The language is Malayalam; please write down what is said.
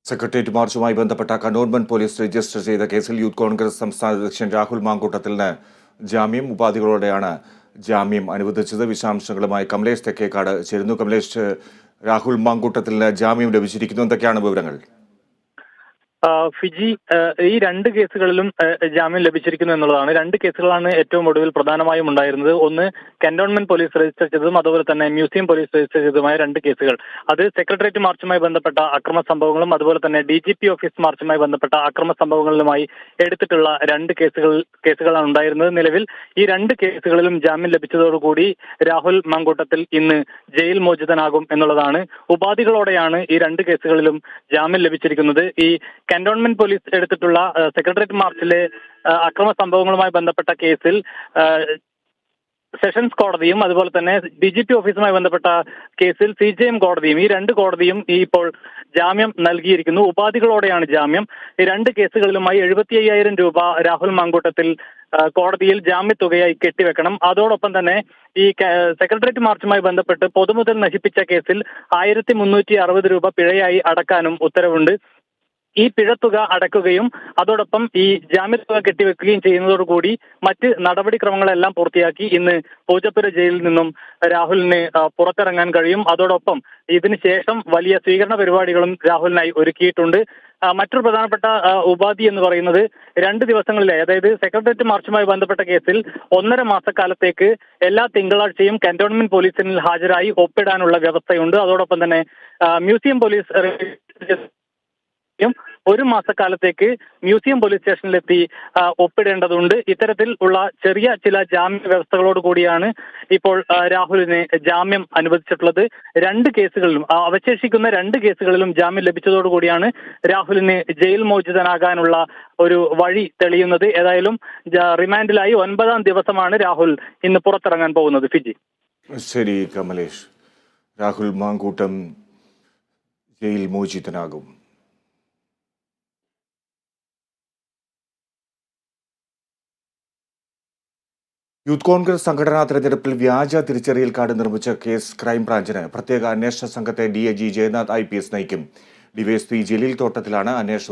സെക്രട്ടേറിയറ്റ് മാർച്ചുമായി ബന്ധപ്പെട്ട കന്റോൺമെന്റ് പോലീസ് രജിസ്റ്റർ ചെയ്ത കേസിൽ യൂത്ത് കോൺഗ്രസ് സംസ്ഥാന അധ്യക്ഷൻ രാഹുൽ മാങ്കൂട്ടത്തിന് ജാമ്യം ഉപാധികളോടെയാണ് ജാമ്യം അനുവദിച്ചത്. വിശദാംശങ്ങളുമായി കമലേഷ് തെക്കേക്കാട് ചേരുന്നു. കമലേഷ്, രാഹുൽ മാങ്കൂട്ടത്തിന് ജാമ്യം ലഭിച്ചിരിക്കുന്നു. എന്തൊക്കെയാണ് വിവരങ്ങൾ? ഫിജി, ഈ രണ്ട് കേസുകളിലും ജാമ്യം ലഭിച്ചിരിക്കുന്നു എന്നുള്ളതാണ്. രണ്ട് കേസുകളാണ് ഏറ്റവും ഒടുവിൽ പ്രധാനമായും ഉണ്ടായിരുന്നത്. ഒന്ന് കന്റോൺമെന്റ് പോലീസ് രജിസ്റ്റർ ചെയ്തതും അതുപോലെ തന്നെ മ്യൂസിയം പോലീസ് രജിസ്റ്റർ ചെയ്തതുമായ രണ്ട് കേസുകൾ. അത് സെക്രട്ടേറിയറ്റ് മാർച്ചുമായി ബന്ധപ്പെട്ട അക്രമ സംഭവങ്ങളും അതുപോലെ തന്നെ DGP ഓഫീസ് മാർച്ചുമായി ബന്ധപ്പെട്ട അക്രമ സംഭവങ്ങളുമായി എടുത്തിട്ടുള്ള രണ്ട് കേസുകളാണ് ഉണ്ടായിരുന്നത്. നിലവിൽ ഈ രണ്ട് കേസുകളിലും ജാമ്യം ലഭിച്ചതോടുകൂടി രാഹുൽ മാങ്കൂട്ടത്തിൽ ഇന്ന് ജയിൽ മോചിതനാകും എന്നുള്ളതാണ്. ഉപാധികളോടെയാണ് ഈ രണ്ട് കേസുകളിലും ജാമ്യം ലഭിച്ചിരിക്കുന്നത്. ഈ കന്റോൺമെന്റ് പോലീസ് എടുത്തിട്ടുള്ള സെക്രട്ടേറിയറ്റ് മാർച്ചിലെ അക്രമ സംഭവങ്ങളുമായി ബന്ധപ്പെട്ട കേസിൽ സെഷൻസ് കോടതിയും അതുപോലെ തന്നെ DGP ഓഫീസുമായി ബന്ധപ്പെട്ട കേസിൽ CJM കോടതിയും, ഈ രണ്ട് കോടതിയും ഇപ്പോൾ ജാമ്യം നൽകിയിരിക്കുന്നു. ഉപാധികളോടെയാണ് ജാമ്യം. ഈ രണ്ട് കേസുകളിലുമായി 75,000 രൂപ രാഹുൽ മാങ്കൂട്ടത്തിൽ കോടതിയിൽ ജാമ്യത്തുകയായി കെട്ടിവെക്കണം. അതോടൊപ്പം തന്നെ ഈ സെക്രട്ടേറിയറ്റ് മാർച്ചുമായി ബന്ധപ്പെട്ട് പൊതുമുതൽ നശിപ്പിച്ച കേസിൽ 1,360 രൂപ പിഴയായി അടക്കാനും ഉത്തരവുണ്ട്. ഈ പിഴത്തുക അടക്കുകയും അതോടൊപ്പം ഈ ജാമ്യത്തുക കെട്ടിവെക്കുകയും ചെയ്യുന്നതോടുകൂടി മറ്റ് നടപടിക്രമങ്ങളെല്ലാം പൂർത്തിയാക്കി ഇന്ന് പൂജപ്പുര ജയിലിൽ നിന്നും രാഹുലിന് പുറത്തിറങ്ങാൻ കഴിയും. അതോടൊപ്പം ഇതിനുശേഷം വലിയ സ്വീകരണ പരിപാടികളും രാഹുലിനായി ഒരുക്കിയിട്ടുണ്ട്. മറ്റൊരു പ്രധാനപ്പെട്ട ഉപാധി എന്ന് പറയുന്നത് 2 ദിവസങ്ങളിലായി, അതായത് സെക്രട്ടേറിയറ്റ് മാർച്ചുമായി ബന്ധപ്പെട്ട കേസിൽ 1.5 മാസക്കാലത്തേക്ക് എല്ലാ തിങ്കളാഴ്ചയും കന്റോൺമെന്റ് പോലീസിൽ ഹാജരായി ഒപ്പിടാനുള്ള വ്യവസ്ഥയുണ്ട്. അതോടൊപ്പം തന്നെ മ്യൂസിയം പോലീസ് 1 മാസക്കാലത്തേക്ക് മ്യൂസിയം പോലീസ് സ്റ്റേഷനിലെത്തി ഒപ്പിടേണ്ടതുണ്ട്. ഇത്തരത്തിൽ ഉള്ള ചെറിയ ചില ജാമ്യ വ്യവസ്ഥകളോട് കൂടിയാണ് ഇപ്പോൾ രാഹുലിന് ജാമ്യം അനുവദിച്ചിട്ടുള്ളത്. രണ്ട് കേസുകളിലും, അവശേഷിക്കുന്ന 2 കേസുകളിലും ജാമ്യം ലഭിച്ചതോടുകൂടിയാണ് രാഹുലിന് ജയിൽ മോചിതനാകാനുള്ള ഒരു വഴി തെളിയുന്നത്. ഏതായാലും റിമാൻഡിലായി 9ാം ദിവസമാണ് രാഹുൽ ഇന്ന് പുറത്തിറങ്ങാൻ പോകുന്നത്. ഫിജി. ശരി കമലേഷ്, രാഹുൽ മാങ്കൂട്ടം ജയിൽ മോചിതനാകും. യൂത്ത് കോൺഗ്രസ് സംഘടനാ തെരഞ്ഞെടുപ്പിൽ വ്യാജ തിരിച്ചറിയൽ കാർഡ് നിർമ്മിച്ച കേസ് ക്രൈംബ്രാഞ്ചിന് പ്രത്യേക അന്വേഷണ സംഘത്തെ DIG ജയനാഥ് IPS നയിക്കും. DYSP ജലീൽ തോട്ടത്തിലാണ് അന്വേഷണ